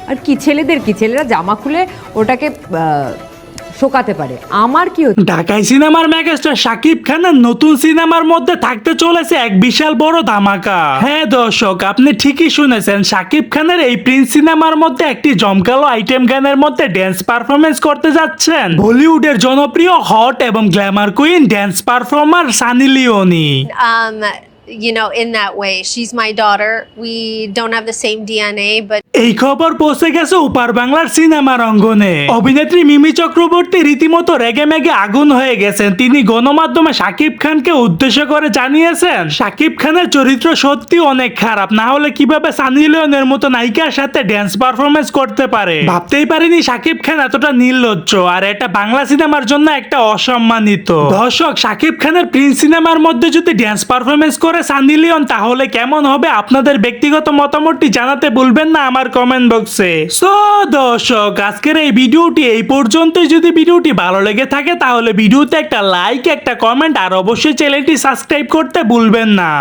আর কি ছেলেদের কি, ছেলেরা জামা খুলে ওটাকে শোকাতে পারে, আমার কি হচ্ছে? ঢাকাই সিনেমার মেগাস্টার শাকিব খানের নতুন সিনেমার মধ্যে থাকতে চলেছে এক বিশাল বড় ধামাকা। হ্যাঁ দর্শক, আপনি ঠিকই শুনেছেন, শাকিব খানের এই প্রিন্স সিনেমার মধ্যে একটি জমকালো আইটেম গানের মধ্যে ড্যান্স পারফরমেন্স করতে যাচ্ছেন বলিউডের জনপ্রিয় হট এবং glamour queen dance performer Sunny Leone. You know, in that way, she's my daughter. We don't have the same DNA, but এই খবর পৌঁছে গেছে ওপার বাংলার সিনেমার অঙ্গনে। অভিনেত্রী মিমি চক্রবর্তী রীতিমতো রেগে মেগে আগুন হয়ে গেছেন। তিনি গণমাধ্যমে শাকিব খানকে উদ্দেশ্য করে জানিয়েছেন, শাকিব খানের চরিত্র সত্যি অনেক খারাপ, না হলে কিভাবে সানি লিওনের মতো নায়িকার সাথে ড্যান্স পারফরমেন্স করতে পারে। ভাবতেই পারিনি শাকিব খান এতটা নির্লজ্জ, আর এটা বাংলা সিনেমার জন্য একটা অসম্মানিত। দর্শক, শাকিব খানের প্রিন্স সিনেমার মধ্যে যদি ড্যান্স পারফরমেন্স করে সানি লিওন, তাহলে কেমন হবে? আপনাদের ব্যক্তিগত মতামতটি জানাতে ভুলবেন না আমার কমেন্ট বক্সে। সো দর্শক, আজকের এই ভিডিওটি এই পর্যন্তই। যদি ভিডিওটি ভালো লেগে থাকে তাহলে ভিডিওতে একটা লাইক, একটা কমেন্ট আর অবশ্যই চ্যানেলটি সাবস্ক্রাইব করতে ভুলবেন না।